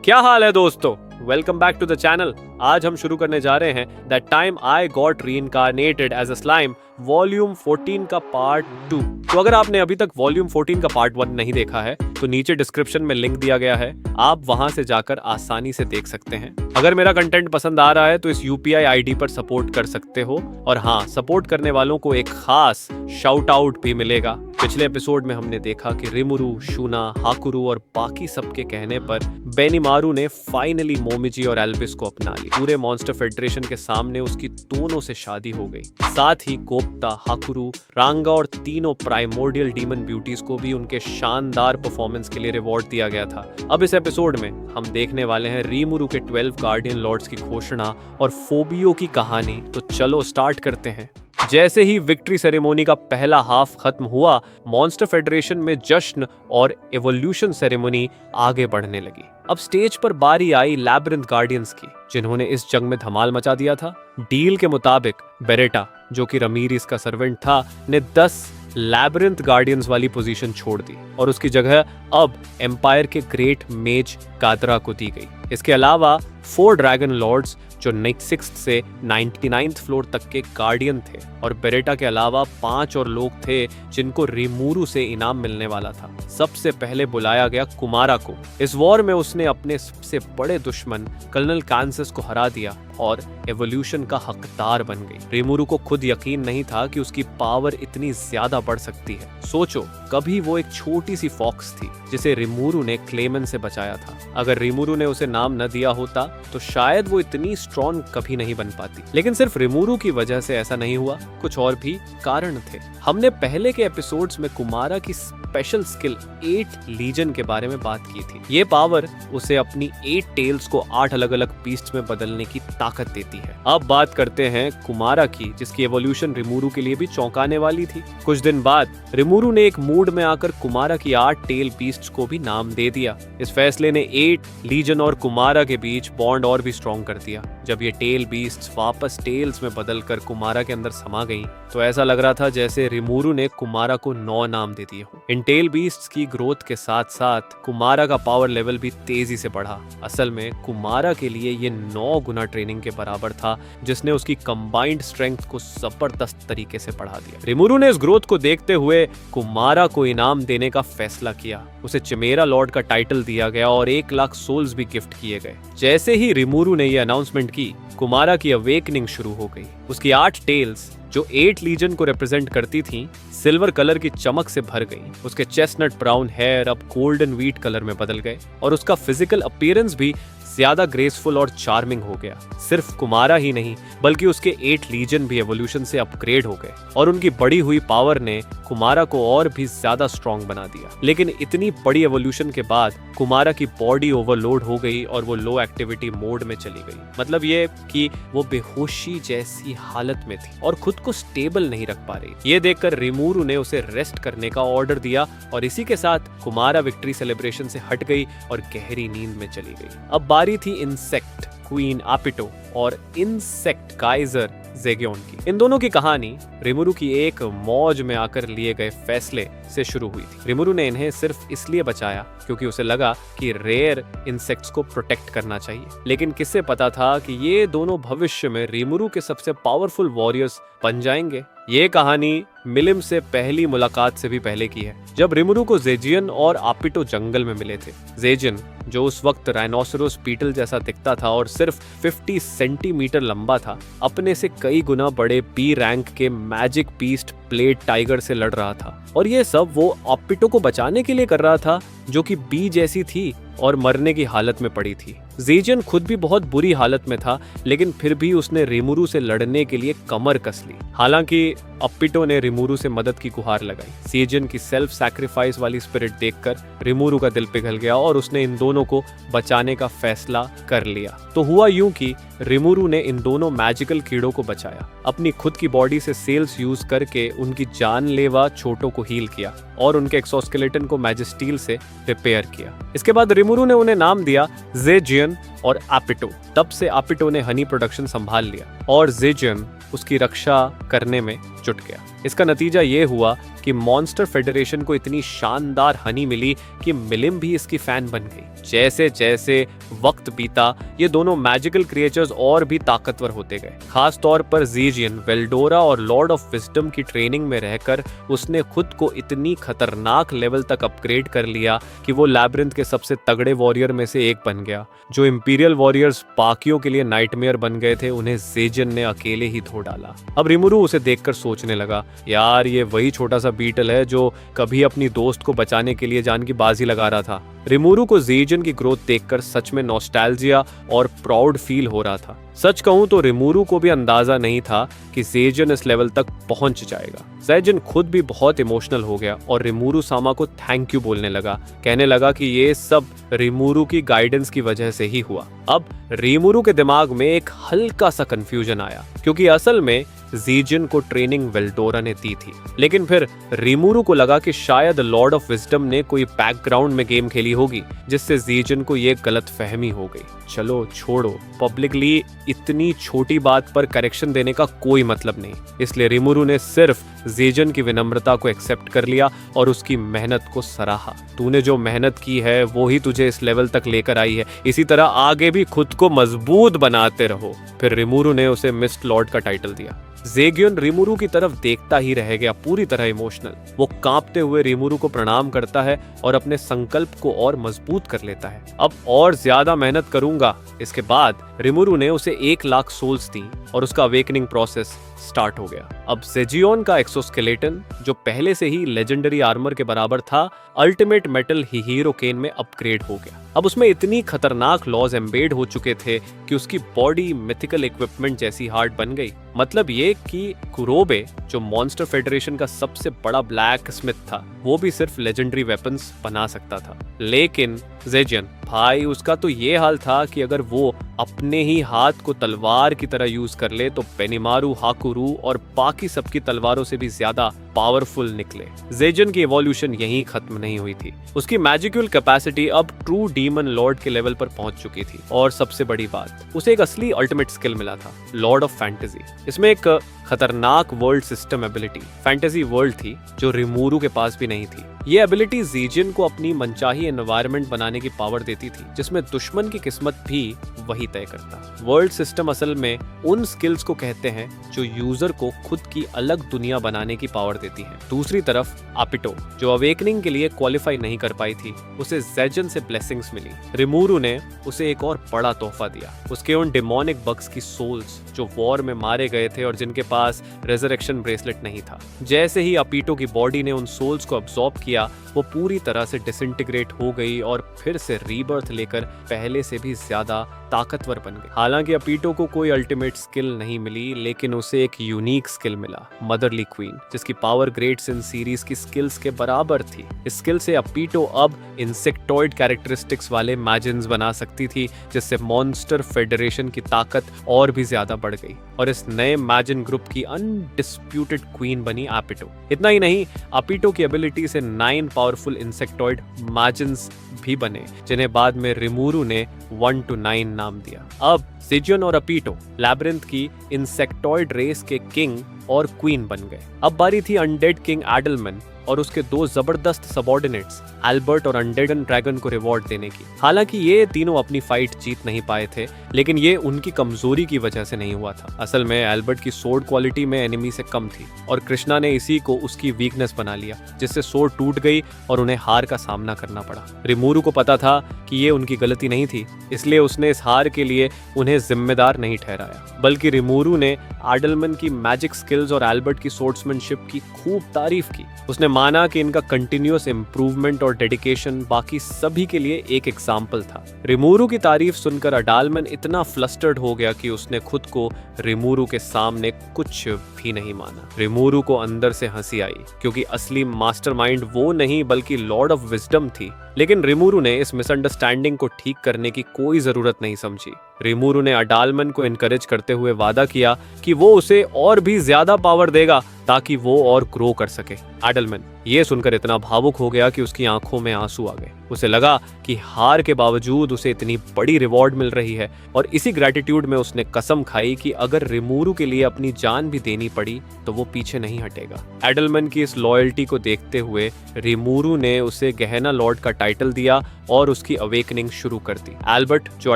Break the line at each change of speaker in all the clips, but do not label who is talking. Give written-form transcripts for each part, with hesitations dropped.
क्या हाल है दोस्तों, welcome back to the channel. आज हम शुरू करने जा रहे हैं that time I got reincarnated as a slime volume 14 का पार्ट 2। तो अगर आपने अभी तक वॉल्यूम 14 का पार्ट 1 नहीं देखा है तो नीचे डिस्क्रिप्शन में लिंक दिया गया है, आप वहां से जाकर आसानी से देख सकते हैं। अगर मेरा कंटेंट पसंद आ रहा है तो इस यूपीआई आईडी पर सपोर्ट कर सकते हो, और हाँ, सपोर्ट करने वालों को एक खास शाउट आउट भी मिलेगा। पिछले एपिसोड में हमने देखा कि रिमुरु, शूना, हाकुरु और बाकी सबके कहने पर बेनिमारू ने फाइनली मोमिजी और एल्विस को अपना लिया। पूरे मॉन्स्टर फेडरेशन के सामने उसकी दोनों से शादी हो गई। साथ ही कोप्ता, हाकुरु, रांगा और तीनों प्राइमोर्डियल डीमन ब्यूटीज को भी उनके शानदार परफॉर्मेंस के लिए रिवॉर्ड दिया गया था। अब इस एपिसोड में हम देखने वाले हैं रिमुरु के 12 गार्डियन लॉर्ड्स की घोषणा और फोबियो की कहानी। तो चलो स्टार्ट करते हैं। जैसे ही विक्ट्री सेरेमोनी का पहला हाफ खत्म हुआ, मॉन्स्टर फेडरेशन में जश्न और एवोल्यूशन सेरेमोनी आगे बढ़ने लगी। अब स्टेज पर बारी आई लैब्रिंथ गार्डियंस की, जिन्होंने इस जंग में धमाल मचा दिया था। डील के मुताबिक बेरेटा, जो कि रमीरिस का सर्वेंट था, ने 10 लैब्रिंथ गार्डियंस वाली पोजीशन छोड़ दी और उसकी जगह अब एम्पायर के ग्रेट मेज कादरा को दी गई। इसके अलावा 4 ड्रैगन लॉर्ड्स जो 6th से 99th फ्लोर तक के गार्डियन थे, और बेरेटा के अलावा 5 और लोग थे जिनको रिमुरु से इनाम मिलने वाला था। सबसे पहले बुलाया गया कुमारा को। इस वॉर में उसने अपने सबसे बड़े दुश्मन कर्नल कांसिस को हरा दिया और एवोल्यूशन का हकदार बन गई। रिमुरु को खुद यकीन नहीं था कि उसकी पावर इतनी ज्यादा बढ़ सकती है। सोचो, कभी वो एक छोटी सी फॉक्स थी जिसे रिमुरु ने क्लेमन से बचाया था। अगर रिमुरु ने उसे नाम न दिया होता तो शायद वो इतनी स्ट्रॉन्ग कभी नहीं बन पाती। लेकिन सिर्फ रिमुरु की वजह से ऐसा नहीं हुआ, कुछ और भी कारण थे। हमने पहले के एपिसोड्स में कुमारा की स्पेशल स्किल 8 लीजन के बारे में बात की थी। ये पावर उसे अपनी 8 टेल्स को 8 अलग अलग बीस्ट्स में बदलने की ताकत देती है। अब बात करते हैं कुमारा की, जिसकी एवोल्यूशन रिमुरु के लिए भी चौंकाने वाली थी। कुछ दिन बाद रिमुरु ने एक मूड में आकर कुमारा की 8 टेल बीस्ट्स को भी नाम दे दिया। इस फैसले ने 8 लीजन और कुमारा के बीच बॉन्ड और भी स्ट्रॉन्ग कर दिया। जब ये टेल बीस्ट्स वापस टेल्स में बदलकर कुमारा के अंदर समा गईं, तो ऐसा लग रहा था जैसे रिमुरु ने कुमारा को 9 नाम दे दिए हों। इन टेल बीस्ट्स की ग्रोथ के साथ साथ कुमारा का पावर लेवल भी तेजी से बढ़ा। असल में कुमारा के लिए ये 9 गुना ट्रेनिंग के बराबर था, जिसने उसकी कंबाइंड स्ट्रेंथ को जबरदस्त तरीके से बढ़ा दिया। रिमुरु ने इस ग्रोथ को देखते हुए कुमारा को इनाम देने का फैसला किया। उसे चिमेरा लॉर्ड का टाइटल दिया गया और 1 लाख सोल्स भी गिफ्ट किए गए। जैसे ही रिमुरु ने यह अनाउंसमेंट की, कुमारा की अवेकनिंग शुरू हो गई। उसकी 8 टेल्स, जो 8 लीजन को रिप्रेजेंट करती थीं, सिल्वर कलर की चमक से भर गई। उसके चेस्टनट ब्राउन हेयर अब गोल्डन व्हीट कलर में बदल गए और उसका फिजिकल अपीयरेंस भी ज्यादा ग्रेसफुल और चार्मिंग हो गया। सिर्फ कुमारा ही नहीं, बल्कि उसके 8 लीजन भी एवोल्यूशन से अपग्रेड हो गए और उनकी बढ़ी हुई पावर ने कुमारा को और भी ज्यादा स्ट्रॉन्ग बना दिया। लेकिन इतनी बड़ी एवोल्यूशन के बाद कुमारा की बॉडी ओवरलोड हो गई और वो लो एक्टिविटी मोड में चली गई। मतलब ये कि वो बेहोशी जैसी हालत में थी और खुद को स्टेबल नहीं रख पा रही। ये देखकर रिमुरु ने उसे रेस्ट करने का ऑर्डर दिया और इसी के साथ कुमारा विक्ट्री सेलिब्रेशन से हट गई और गहरी नींद में चली गई। अब बारी थी इंसेक्ट क्वीन आपिटो और इंसेक्ट काइजर जेगियोन की। इन दोनों की कहानी रिमुरु की एक मौज में आकर लिए गए फैसले से शुरू हुई थी। रिमुरु ने इन्हें सिर्फ इसलिए बचाया क्योंकि उसे लगा कि रेयर इंसेक्ट्स को प्रोटेक्ट करना चाहिए। लेकिन किससे पता था कि ये दोनों भविष्य में रिमुरु के सबसे पावरफुल वॉरियर्स बन जाएंगे। ये कहानी मिलिम से पहली मुलाकात से भी पहले की है, जब रिमुरु को जेजियन और आपिटो जंगल में मिले थे। जेजियन, जो उस वक्त राइनोसोरस बीटल जैसा दिखता था और सिर्फ 50 सेंटीमीटर लंबा था, अपने से कई गुना बड़े बी रैंक के मैजिक बीस्ट प्लेट टाइगर से लड़ रहा था। और ये सब वो आपिटो को बचाने के लिए कर रहा था, जो कि बी जैसी थी और मरने की हालत में पड़ी थी। जेजियन खुद भी बहुत बुरी हालत में था, लेकिन फिर भी उसने रिमुरु से लड़ने के लिए कमर कस ली। हालांकि अपिटो ने रिमुरु से मदद की गुहार लगाई। जेजियन की सेल्फ सैक्रिफाइस वाली स्पिरिट देखकर रिमुरु का दिल पिघल गया और उसने इन दोनों को बचाने का फैसला कर लिया। तो हुआ यूं कि रिमुरु ने इन दोनों मैजिकल कीड़ों को बचाया। अपनी खुद की बॉडी से सेल्स यूज करके उनकी जानलेवा चोटों को हील किया और उनके एक्सोस्केलेटन को मैजिस्टील से रिपेयर किया। इसके बाद रिमुरु ने उन्हें नाम दिया जेजियन और आपिटो। तब से आपिटो ने हनी प्रोडक्शन संभाल लिया और जेजियन उसकी रक्षा करने में जुट गया। इसका नतीजा ये हुआ कि मॉन्स्टर फेडरेशन को इतनी शानदार हनी मिली कि मिलिम भी इसकी फैन बन गई। जैसे जैसे वक्त बीता ये दोनों मैजिकल क्रिएचर्स और भी ताकतवर होते गए। खास तौर पर ज़ेजियन वेल्डोरा और लॉर्ड ऑफ विजडम की ट्रेनिंग में रहकर उसने खुद को इतनी खतरनाक लेवल तक अपग्रेड कर लिया कि वो लैब्रिंथ के सबसे तगड़े वॉरियर में से एक बन गया। जो इंपीरियल वॉरियर्स बाकियों के लिए नाइटमेयर बन गए थे उन्हें ज़ेजियन ने अकेले ही धो डाला। अब रिमुरु उसे देखकर सोचने लगा, यार ये वही छोटा सा बीटल है जो कभी अपनी दोस्त को बचाने के लिए जान की बाजी लगा रहा था। रिमुरु को ज़ेजियन की ग्रोथ देखकर सच में नॉस्टैल्जिया और प्राउड फील हो रहा था। सच कहूं तो रिमुरु को भी अंदाजा नहीं था कि ज़ेजियन इस लेवल तक पहुंच जाएगा। ज़ेजियन खुद भी बहुत इमोशनल हो गया और रिमुरु सामा को थैंक यू बोलने लगा, कहने लगा कि ये सब रिमुरु की गाइडेंस की वजह से ही हुआ। अब रिमुरु के दिमाग में एक हल्का सा कंफ्यूजन आया, क्योंकि असल में ज़ेजियन को ट्रेनिंग वेल्डोरा ने दी थी, लेकिन फिर रिमुरु को लगा कि शायद लॉर्ड ऑफ विजडम ने कोई बैकग्राउंड में गेम खेली होगी जिससे ज़ेजियन को ये गलत फहमी हो गई। चलो छोड़ो, पब्लिकली इतनी छोटी बात पर करेक्शन देने का कोई मतलब नहीं। इसलिए रिमुरु ने सिर्फ ज़ेजियन की विनम्रता को एक्सेप्ट कर लिया और उसकी मेहनत को सराहा। तूने जो मेहनत की है वो ही तुझे इस लेवल तक लेकर आई है, इसी तरह आगे भी खुद को मजबूत बनाते रहो। फिर रिमुरु ने उसे मिस्ट लॉर्ड का टाइटल दिया। ज़ेगियन रिमुरु की तरफ देखता ही रह गया, पूरी तरह इमोशनल। वो कांपते हुए रिमुरु को प्रणाम करता है और अपने संकल्प को और मजबूत कर लेता है। अब और ज्यादा मेहनत करूंगा। इसके बाद रिमुरु ने उसे 1,00,000 सोल्स दी और उसका अवेकनिंग प्रोसेस स्टार्ट हो गया। अब ज़ेजियोन का एक्सोस्केलेटन, जो पहले से ही लेजेंडरी आर्मर के बराबर था, अल्टीमेट मेटल हीरो केन में अपग्रेड हो गया। अब उसमें इतनी खतरनाक लॉज एम्बेड हो चुके थे कि उसकी बॉडी मिथिकल इक्विपमेंट जैसी हार्ड बन गई। मतलब ये कि कुरोबे, जो मॉन्स्टर फेडरेशन का सबसे बड़ा ब्लैक स्मिथ था, वो भी सिर्फ लेजेंडरी वेपन्स बना सकता था। लेकिन ज़ेजियन भाई, उसका तो ये हाल था कि अगर वो अपने ही हाथ को तलवार की तरह यूज कर ले तो बेनिमारू, हाकुरू और बाकी सबकी तलवारों से भी ज्यादा पावरफुल निकले। ज़ेजियन की इवोल्यूशन यहीं खत्म नहीं हुई थी। उसकी मैजिकल कैपेसिटी अब ट्रू डीमन लॉर्ड के लेवल पर पहुंच चुकी थी। और सबसे बड़ी बात, उसे एक असली अल्टीमेट स्किल मिला था, लॉर्ड ऑफ फैंटेसी। इसमें एक खतरनाक world system ability, fantasy world थी, जो रिमुरु के पास भी नहीं थी। ये एबिलिटी ज़ेजियन को अपनी मनचाही एनवायरनमेंट बनाने की पावर देती थी, जिसमें दुश्मन की किस्मत भी वही तय करता। वर्ल्ड सिस्टम असल में उन स्किल्स को कहते हैं जो यूजर को खुद की अलग दुनिया बनाने की पावर देती है। दूसरी तरफ आपिटो, जो अवेकनिंग के लिए क्वालिफाई नहीं कर पाई थी, उसे ज़ेजियन से ब्लेसिंग्स मिली। रिमुरु ने उसे एक और बड़ा तोहफा दिया, उसके उन डिमोनिक बग्स की सोल्स जो वॉर में मारे गए थे और जिनके पास रेजरेक्शन ब्रेसलेट नहीं था। जैसे ही अपिटो की बॉडी ने उन सोल्स को अब्सॉर्ब किया, वो पूरी तरह से डिसइंटीग्रेट हो गई और फिर से रीबर्थ लेकर पहले से भी ज्यादा ताकतवर बन गई। हालांकि अपिटो को कोई अल्टीमेट स्किल नहीं मिली, लेकिन उसे एक यूनिक स्किल मिला, मदरली क्वीन, जिसकी पावर ग्रेट्स इन सीरीज की स्किल्स के बराबर थी। इस स्किल से अपिटो अब इंसेक्टॉइड कैरेक्टरिस्टिक्स वाले मैजिन्स बना सकती थी, जिससे मॉन्स्टर फेडरेशन की ताकत और भी ज्यादा बढ़ गई और इस नए मैजिन ग्रुप की अनडिस्प्यूटेड क्वीन बनी अपिटो। इतना ही नहीं, अपिटो की एबिलिटी से 9 पावरफुल इंसेक्टॉइड मैजिन्स भी बने, जिन्हें बाद में रिमुरु ने 1 to 9 नाम दिया। अब ज़ेजियन और अपिटो लैब्रिंथ की इंसेक्टॉइड रेस के किंग और क्वीन बन गए। अब बारी थी अनडेड किंग एडलमन और उसके 2 जबरदस्त सबऑर्डिनेट्स एल्बर्ट और अनडेडन ड्रैगन को रिवॉर्ड देने की। हालांकि ये तीनों अपनी फाइट जीत नहीं पाए थे, लेकिन ये उनकी कमजोरी की वजह से नहीं हुआ था। असल में एल्बर्ट की सोर्ड क्वालिटी में एनिमी से कम थी और कृष्णा ने इसी को उसकी वीकनेस बना लिया, जिससे सोर्ड टूट गई और उन्हें हार का सामना करना पड़ा। रिमुरु को पता था कि ये उनकी गलती नहीं थी, इसलिए उसने इस हार के लिए उन्हें जिम्मेदार नहीं ठहराया, बल्कि रिमुरु ने एडलमन की मैजिक स्किल्स और एल्बर्ट की सोर्ड्समैनशिप की खूब तारीफ की। उसने माना कि इनका कंटिन्यूअस इंप्रूवमेंट और डेडिकेशन बाकी सभी के लिए एक एग्जाम्पल था। रिमुरु की तारीफ सुनकर एडलमन इतना फ्लस्टर्ड हो गया कि उसने खुद को रिमुरु के सामने कुछ भी नहीं माना। रिमुरु को अंदर से हंसी आई, क्योंकि असली मास्टरमाइंड वो नहीं बल्कि लॉर्ड ऑफ विजडम थी। लेकिन रिमुरु ने इस मिसअंडरस्टैंडिंग को ठीक करने की कोई जरूरत नहीं समझी। रिमुरु ने एडलमन को इनकरेज करते हुए वादा किया कि वो उसे और भी ज्यादा पावर देगा ताकि वो और ग्रो कर सके। एडलमैन ये सुनकर इतना भावुक हो गया कि उसकी आंखों में आंसू आ गए। उसे लगा कि हार के बावजूद उसे इतनी बड़ी रिवॉर्ड मिल रही है, और इसी ग्रेटिट्यूड में उसने कसम खाई कि अगर रिमूरू के लिए अपनी जान भी देनी पड़ी तो वो पीछे नहीं हटेगा। एडलमैन की इस लॉयल्टी को देखते हुए रिमूरू ने उसे गहना लॉर्ड का टाइटल दिया और उसकी अवेकनिंग शुरू कर दी। एल्बर्ट, जो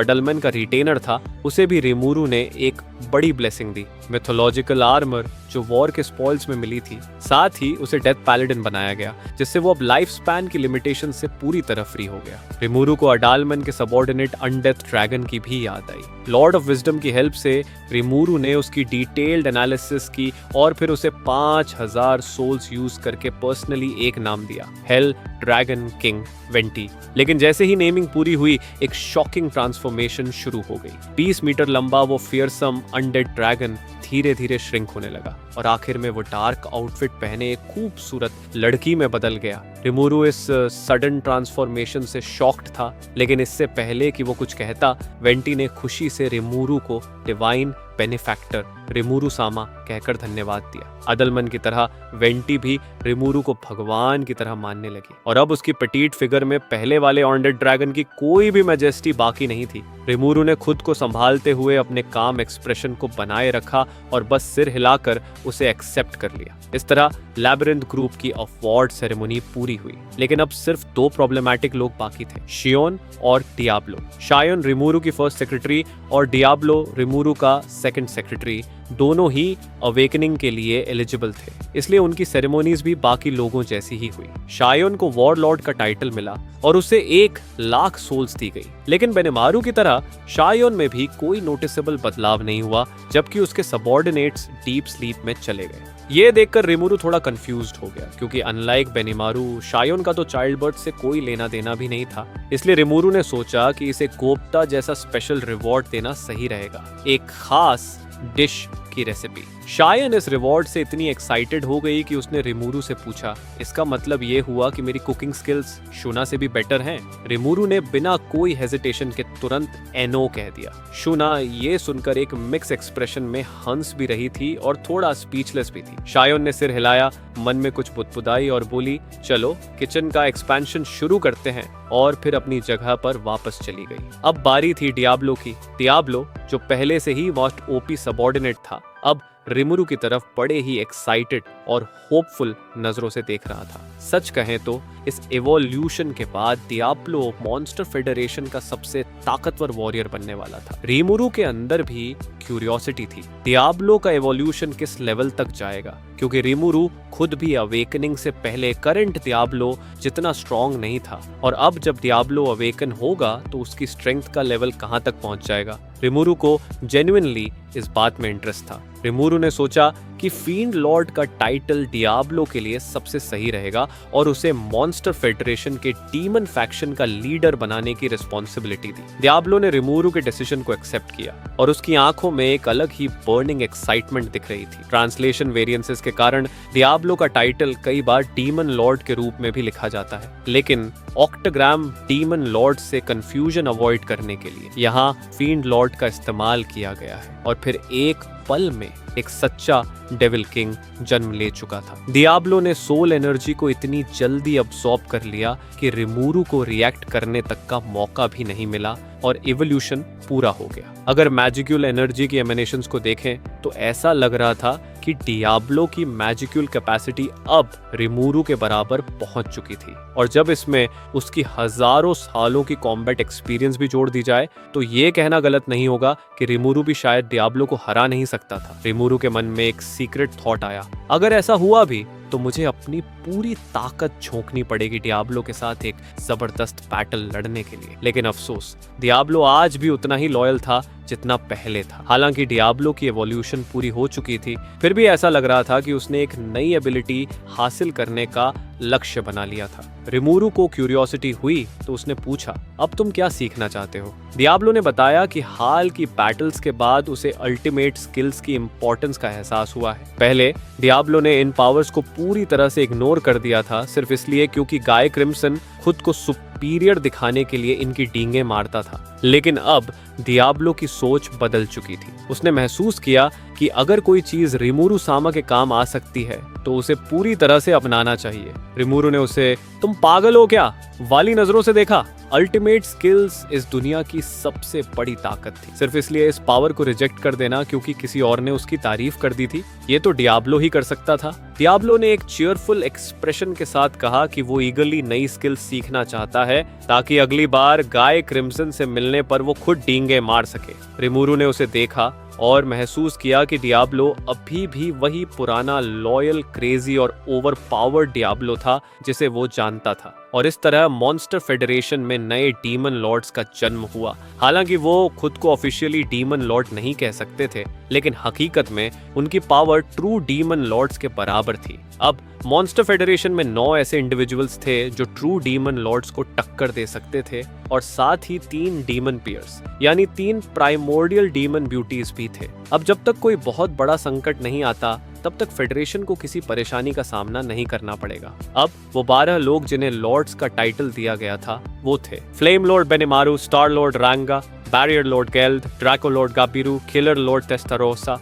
एडलमैन का रिटेनर था, उसे भी रिमूरू ने एक बड़ी ब्लेसिंग दी, मिथोलॉजिकल आर्मर जो वॉर के स्पॉइल्स में मिली थी। साथ ही उसे डेथ पैलेडिन बनाया गया, जिससे वो अब लाइफ स्पैन की लिमिटेशन से पूरी तरह फ्री हो गया। रिमूरू को अडालमैन के सबऑर्डिनेट अनडेथ ड्रैगन की भी याद आई। लॉर्ड ऑफ विजडम की हेल्प से रिमूरू ने उसकी डिटेल्ड एनालिसिस की और फिर उसे 5000 सोल्स यूज करके पर्सनली एक नाम दिया, हेल ड्रैगन किंग वेंटी। लेकिन जैसे ही नेमिंग पूरी हुई, एक शॉकिंग ट्रांसफॉर्मेशन शुरू हो गई। 20 मीटर लंबा वो फियरसम अनडेड ड्रैगन धीरे धीरे श्रिंक होने लगा और आखिर में वो डार्क आउटफिट पहने एक खूबसूरत लड़की में बदल गया। रिमूरू इस सडन ट्रांसफॉर्मेशन से शॉक्ड था, लेकिन इससे पहले कि वो कुछ कहता, वेंटी ने खुशी से रिमूरू को डिवाइन बेनिफैक्टर रिमूरू सामा कहकर धन्यवाद दिया। अदलमन की तरह वेंटी भी रिमूरू को भगवान की तरह मानने लगी, और अब उसकी पेटीट फिगर में पहले वाले ऑनडेड ड्रैगन की कोई भी मैजेस्टी बाकी नहीं थी। रिमूरू ने खुद को संभालते हुए अपने काम एक्सप्रेशन को बनाए रखा और बस सिर हिलाकर उसे एक्सेप्ट कर लिया। इस तरह लैबिरिंथ ग्रुप की अवार्ड सेरेमनी पूरी हुई, लेकिन अब सिर्फ 2 प्रॉब्लमैटिक लोग बाकी थे, शियोन और डियाब्लो। शायोन रिमूरू की फर्स्ट सेक्रेटरी और डियाब्लो रिमूरू का सेकंड सेक्रेटरी दोनों ही अवेकनिंग के लिए एलिजिबल थे, इसलिए उनकी सेरेमोनीज भी बाकी लोगों जैसी ही हुई। शायोन को वॉरलॉर्ड का टाइटल मिला और उसे 1,00,000 सोल्स दी गई, लेकिन बेनेमारू की तरह शायोन में भी कोई नोटिसेबल बदलाव नहीं हुआ, जबकि उसके सबऑर्डिनेट्स डीप स्लीप में चले गए। ये देखकर रिमूरू थोड़ा कंफ्यूज्ड हो गया, क्योंकि अनलाइक बेनेमारू, शायोन का तो चाइल्ड बर्थ से कोई लेना देना भी नहीं था। इसलिए रिमूरू ने सोचा कि इसे कोप्ता जैसा स्पेशल रिवॉर्ड देना सही रहेगा, एक खास डिश की रेसिपी। शायन इस रिवॉर्ड से इतनी एक्साइटेड हो गई कि उसने रिमूरू से पूछा, इसका मतलब ये हुआ कि मेरी कुकिंग स्किल्स शुना से भी बेटर हैं? रिमूरू ने बिना कोई हेजिटेशन के तुरंत एनो कह दिया। शुना ये सुनकर एक मिक्स एक्सप्रेशन में हंस भी रही थी और थोड़ा स्पीचलेस भी थी। शायोन ने सिर हिलाया, मन में कुछ बुदबुदाई और बोली, चलो किचन का एक्सपेंशन शुरू करते हैं, और फिर अपनी जगह पर वापस चली गई। अब बारी थी डियाब्लो की। डियाब्लो, जो पहले से ही मोस्ट ओपी सबऑर्डिनेट था, अब रिमूरू की तरफ बड़े ही एक्साइटेड और होपफुल नजरों से देख रहा था। सच कहें तो इस एवोल्यूशन के बाद डियाब्लो मॉन्स्टर फेडरेशन का सबसे ताकतवर वॉरियर बनने वाला था। रिमूरू के अंदर भी क्यूरियोसिटी थी, डियाब्लो का एवोल्यूशन किस लेवल तक जाएगा, क्योंकि रिमूरू खुद भी अवेकनिंग से पहले करंट डियाब्लो जितना स्ट्रॉन्ग नहीं था, और अब जब डियाब्लो अवेकन होगा तो उसकी स्ट्रेंथ का लेवल कहां तक पहुंच जाएगा। रिमूरू को जेन्युइनली इस बात में इंटरेस्ट था। रिमूरू ने सोचा कि फील्ड लॉर्ड का टाइटल डियाब्लो के लिए सबसे सही रहेगा और उसे मॉन्स्टर फेडरेशन के डीमन फैक्शन का लीडर बनाने की रिस्पॉन्सिबिलिटी दी। डियाब्लो ने रिमूरू के डिसीजन को एक्सेप्ट किया और उसकी आंखों में एक अलग ही बर्निंग एक्साइटमेंट दिख रही थी। ट्रांसलेशन वेरिएंसेस के कारण डियाब्लो का टाइटल कई बार डीमन लॉर्ड के रूप में भी लिखा जाता है, लेकिन ऑक्टोग्राम डीमन लॉर्ड से कंफ्यूजन अवॉइड करने के लिए यहाँ फील्ड लॉर्ड का इस्तेमाल किया गया है, और फिर एक पल में एक सच्चा डेविल किंग जन्म ले चुका था। डियाब्लो ने सोल एनर्जी को इतनी जल्दी अब्सॉर्ब कर लिया कि रिमूरू को रिएक्ट करने तक का मौका भी नहीं मिला और इवोल्यूशन पूरा हो गया। अगर मैजिक्यूल एनर्जी की एमिनेशंस को देखें तो ऐसा लग रहा था कि डियाब्लो की मैजिक्यूल कैपेसिटी अब रिमूरू के बराबर पहुंच चुकी थी, और जब इसमें उसकी हजारों सालों की कॉम्बैट एक्सपीरियंस भी जोड़ दी जाए तो ये कहना गलत नहीं होगा कि रिमूरू भी शायद डियाब्लो को हरा नहीं सकता था। रिमूरू के मन में एक सीक्रेट थॉट आया, अगर ऐसा हुआ भी तो मुझे अपनी पूरी ताकत झोंकनी पड़ेगी डियाब्लो के साथ एक जबरदस्त बैटल लड़ने के लिए। लेकिन अफसोस, डियाब्लो आज भी उतना ही लॉयल था जितना पहले था। हालांकि डियाब्लो की एवोल्यूशन पूरी हो चुकी थी, फिर भी ऐसा लग रहा था कि उसने एक नई एबिलिटी हासिल करने का लक्ष्य बना लिया था। रिमूरू को क्यूरियोसिटी हुई तो उसने पूछा, अब तुम क्या सीखना चाहते हो? डियाब्लो ने बताया कि हाल की बैटल्स के बाद उसे अल्टीमेट स्किल्स की इंपॉर्टेंस का एहसास हुआ है। पहले डियाब्लो ने इन पावर्स को पूरी तरह से इग्नोर कर दिया था, सिर्फ इसलिए क्योंकि गाय क्रिम्सन खुद को सुपीरियर दिखाने के लिए इनकी डींगे मारता था। लेकिन अब डियाब्लो की सोच बदल चुकी थी। उसने महसूस किया कि अगर कोई चीज रिमूरू सामा के काम आ सकती है तो उसे पूरी तरह से अपनाना चाहिए। रिमूरू ने उसे तुम पागल हो क्या वाली नजरों से देखा। अल्टीमेट स्किल्स इस दुनिया की सबसे बड़ी ताकत थी। सिर्फ इसलिए इस पावर को रिजेक्ट कर देना क्योंकि किसी और ने उसकी तारीफ कर दी थी, ये तो डियाब्लो ही कर सकता था। डियाब्लो ने एक चीयरफुल एक्सप्रेशन के साथ कहा कि वो ईगरली नई स्किल सीखना चाहता है ताकि अगली बार गाय क्रिम्सन से मिलने पर वो खुद डींगे मार सके। रिमूरू ने उसे देखा और महसूस किया कि डियाब्लो अभी भी वही पुराना लॉयल, क्रेजी और ओवर पावर्ड डियाब्लो था जिसे वो जानता था। और इस तरह मॉन्स्टर फेडरेशन में नए डीमन लॉर्ड्स का जन्म हुआ। हालांकि वो खुद को ऑफिशियली डीमन लॉर्ड नहीं कह सकते थे, लेकिन हकीकत में उनकी पावर ट्रू डीमन लॉर्ड्स के बराबर थी। अब मॉन्स्टर फेडरेशन में 9 ऐसे इंडिविजुअल्स थे जो ट्रू डीमन लॉर्ड्स को टक्कर दे सकते थे, और साथ ही 3 डीमन पियर्स यानी 3 प्राइमोर्डियल डीमन ब्यूटीज भी थे। अब जब तक कोई बहुत बड़ा संकट नहीं आता तब तक फेडरेशन को किसी परेशानी का सामना नहीं करना पड़ेगा। अब वो 12 लोग जिन्हें लॉर्ड्स का टाइटल दिया गया था वो थे flame lord Benimaru, star lord Ranga, barrier lord Geld, Draco lord Gabiru, killer lord Testarossa,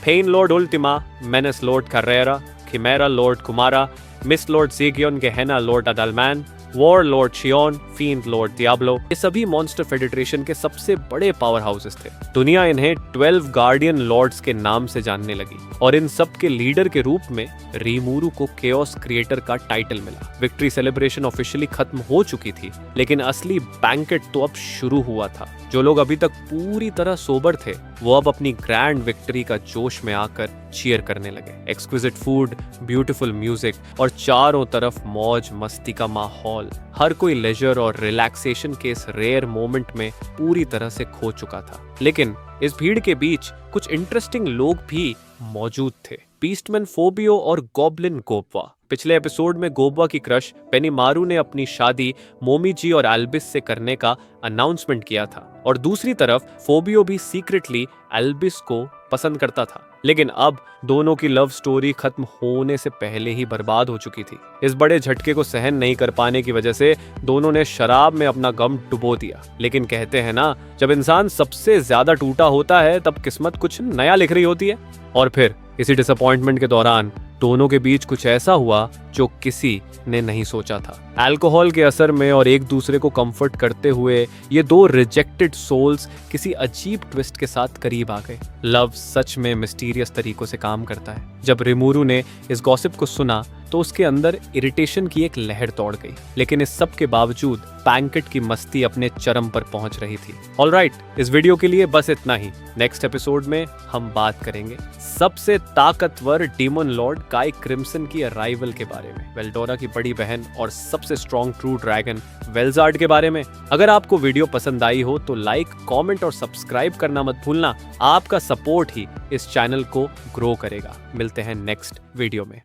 pain lord Ultima, menace lord Carrera, chimera lord Kumara, mist lord Zegion, Gehenna lord Adalman, war lord Shion, field lord Diablo. ये सभी monster federation के सबसे बड़े power houses थे। दुनिया इन्हें 12 guardian Lord's के नाम से जानने लगी और इन सब के लीडर के रूप में रीमूरू को केओस क्रिएटर का टाइटल मिला। विक्ट्री सेलिब्रेशन ऑफिशियली खत्म हो चुकी थी, लेकिन असली बैंकेट तो अब शुरू हुआ था। जो लोग अभी तक पूरी तरह सोबर थे वो अब अपनी ग्रैंड विक्ट्री का जोश में आकर चीयर करने लगे। एक्सक्विजिट फूड, ब्यूटीफुल म्यूजिक और चारों तरफ मौज मस्ती का माहौल। हर कोई लेजर और रिलैक्सेशन के इस रेयर मोमेंट में पूरी तरह से खो चुका था। लेकिन इस भीड़ के बीच कुछ इंटरेस्टिंग लोग भी मौजूद थे। बीस्टमैन फोबियो और गॉब्लिन गोबवा। पिछले एपिसोड में गोबवा की क्रश बेनिमारू ने अपनी शादी मोमीजी और एल्बिस से करने का अनाउंसमेंट किया था, और दूसरी तरफ फोबियो भी सीक्रेटली एल्बिस को पसंद करता था। लेकिन अब दोनों की लव स्टोरी खत्म होने से पहले ही बर्बाद हो चुकी थी। इस बड़े झटके को सहन नहीं कर पाने की वजह से दोनों ने शराब में अपना गम डुबो दिया। लेकिन कहते हैं ना, जब इंसान सबसे ज्यादा टूटा होता है तब किस्मत कुछ नया लिख रही होती है। और फिर इसी डिसअपॉइंटमेंट के दौरान दोनों के बीच कुछ ऐसा हुआ जो किसी ने नहीं सोचा था। अल्कोहल के असर में और एक दूसरे को कंफर्ट करते हुए ये 2 रिजेक्टेड सोल्स किसी अजीब ट्विस्ट के साथ करीब आ गए। लव सच में मिस्टीरियस तरीकों से काम करता है। जब रिमूरू ने इस गॉसिप को सुना तो उसके अंदर इरिटेशन की एक लहर दौड़ गई, लेकिन इस सब के बावजूद बैंकेट की मस्ती अपने चरम पर पहुंच रही थी। ऑलराइट, इस वीडियो के लिए बस इतना ही। नेक्स्ट एपिसोड में हम बात करेंगे सबसे ताकतवर डीमन लॉर्ड गाय क्रिम्सन की अराइवल के बारे में, वेल्डोरा की बड़ी बहन और सबसे स्ट्रॉन्ग ट्रू ड्रैगन वेल्जार्ड के बारे में। अगर आपको वीडियो पसंद आई हो तो लाइक, कमेंट और सब्सक्राइब करना मत भूलना। आपका सपोर्ट ही इस चैनल को ग्रो करेगा। मिलते हैं नेक्स्ट वीडियो में।